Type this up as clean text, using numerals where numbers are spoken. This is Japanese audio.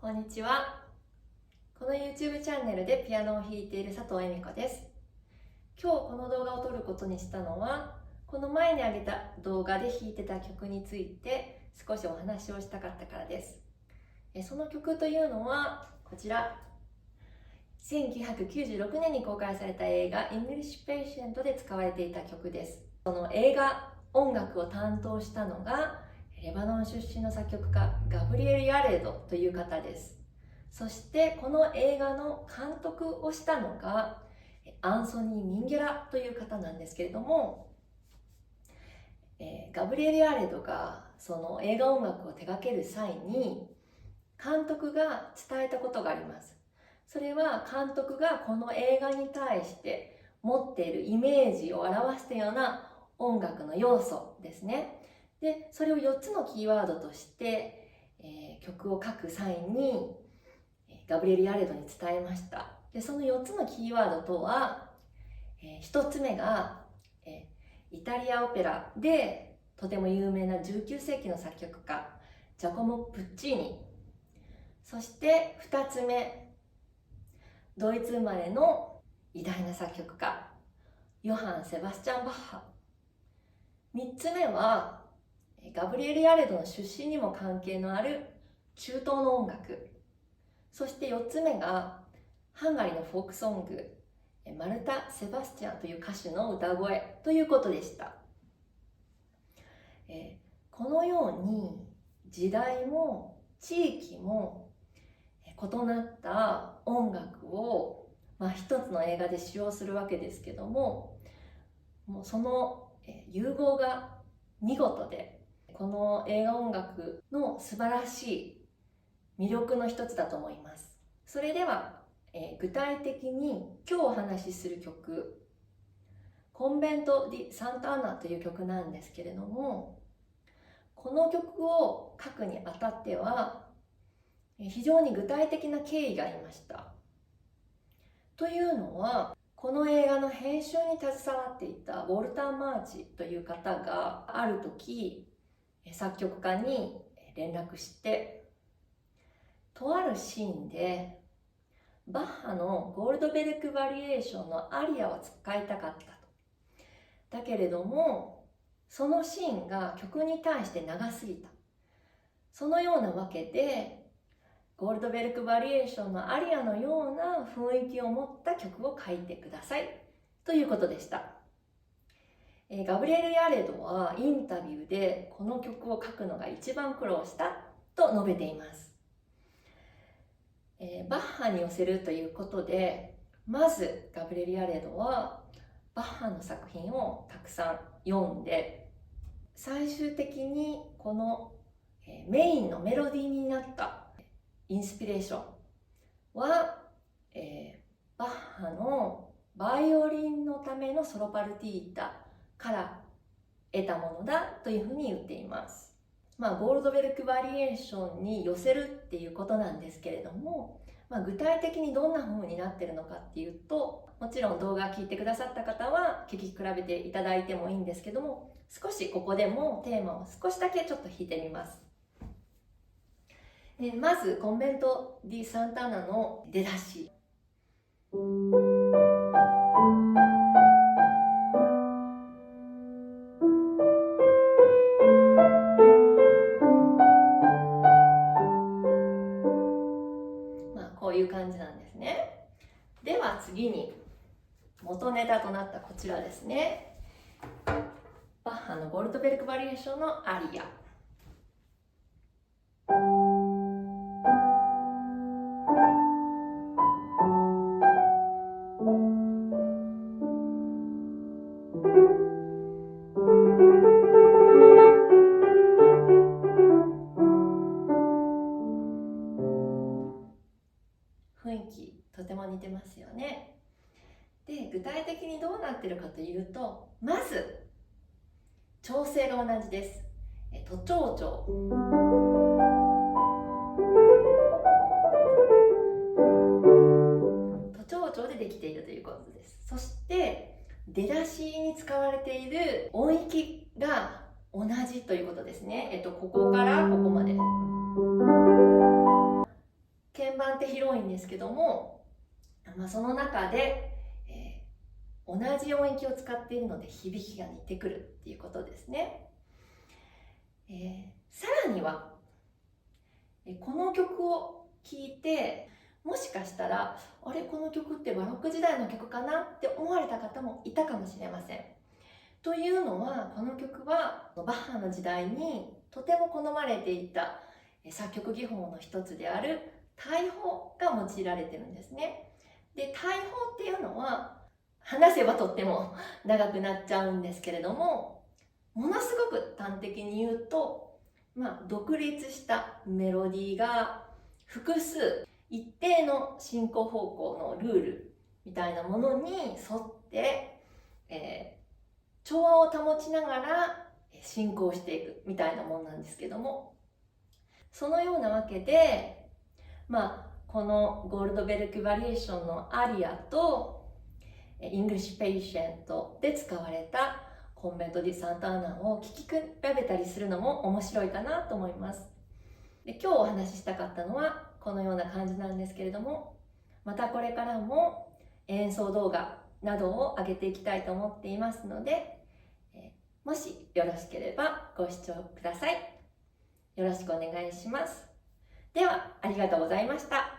こんにちは。この YouTube チャンネルでピアノを弾いている佐藤恵美子です。今日この動画を撮ることにしたのは、この前に上げた動画で弾いてた曲について少しお話をしたかったからです。その曲というのはこちら。1996年に公開された映画 English Patient で使われていた曲です。その映画音楽を担当したのがレバノン出身の作曲家ガブリエル・ヤレドという方です。そしてこの映画の監督をしたのがアンソニー・ミンゲラという方なんですけれども、ガブリエル・ヤレドがその映画音楽を手掛ける際に監督が伝えたことがあります。それは監督がこの映画に対して持っているイメージを表したような音楽の要素ですね。で、それを4つのキーワードとして、曲を書く際にガブリエル・ヤレドに伝えました。で、その4つのキーワードとは、1つ目が、イタリアオペラでとても有名な19世紀の作曲家ジャコモ・プッチーニ。そして2つ目、ドイツ生まれの偉大な作曲家ヨハン・セバスチャン・バッハ。3つ目はガブリエル・ヤレドの出身にも関係のある中東の音楽。そして4つ目がハンガリーのフォークソングマルタ・セバスチャンという歌手の歌声ということでした。このように時代も地域も異なった音楽を、一つの映画で使用するわけですけども、もうその融合が見事で、この映画音楽の素晴らしい魅力の一つだと思います。それでは、具体的に今日お話しする曲、コンベント・ディ・サンタアナという曲なんですけれども、この曲を書くにあたっては非常に具体的な経緯がありました。というのは、この映画の編集に携わっていたウォルター・マーチという方がある時作曲家に連絡して、とあるシーンでバッハのゴールドベルクバリエーションのアリアを使いたかったと。だけれどもそのシーンが曲に対して長すぎた。そのようなわけでゴールドベルクバリエーションのアリアのような雰囲気を持った曲を書いてくださいということでした。ガブリエル・ヤレドはインタビューでこの曲を書くのが一番苦労したと述べています。バッハに寄せるということで、まずガブリエル・ヤレドはバッハの作品をたくさん読んで、最終的にこのメインのメロディーになったインスピレーションは、バッハのバイオリンのためのソロパルティータから得たものだというふうに言っています。ゴールドベルクバリエーションに寄せるっていうことなんですけれども、具体的にどんな風になってるのかっていうと、もちろん動画聞いてくださった方は聴き比べていただいてもいいんですけども、少しここでもテーマを少しだけちょっと弾いてみます。まずコンベント・ディ・サンタアナの出だし。こういう感じなんですね。では次に元ネタとなったこちらですね。バッハのゴールドベルクバリエーションのアリア。雰囲気とても似てますよね。で、具体的にどうなってるかというと、まず調整が同じです。都庁調、都庁調でできているということです。そして出だしに使われている音域が同じということですね。ここからここまで。盤って広いんですけども、その中で、同じ音域を使っているので響きが似てくるっていうことですね。さらには、この曲を聴いてもしかしたらあれ、この曲ってバロック時代の曲かなって思われた方もいたかもしれません。というのは、この曲はバッハの時代にとても好まれていた作曲技法の一つである大法が用いられてるんですね。で、大法っていうのは話せばとっても長くなっちゃうんですけれども、ものすごく端的に言うと、独立したメロディーが複数一定の進行方向のルールみたいなものに沿って、調和を保ちながら進行していくみたいなものなんですけども、そのようなわけで、このゴールドベルクバリエーションのアリアとイングリッシュ・ペイシェントで使われたコンベント・ディ・サンターナを聴き比べたりするのも面白いかなと思います。で、今日お話ししたかったのはこのような感じなんですけれども、またこれからも演奏動画などを上げていきたいと思っていますので、もしよろしければご視聴ください。よろしくお願いします。では、ありがとうございました。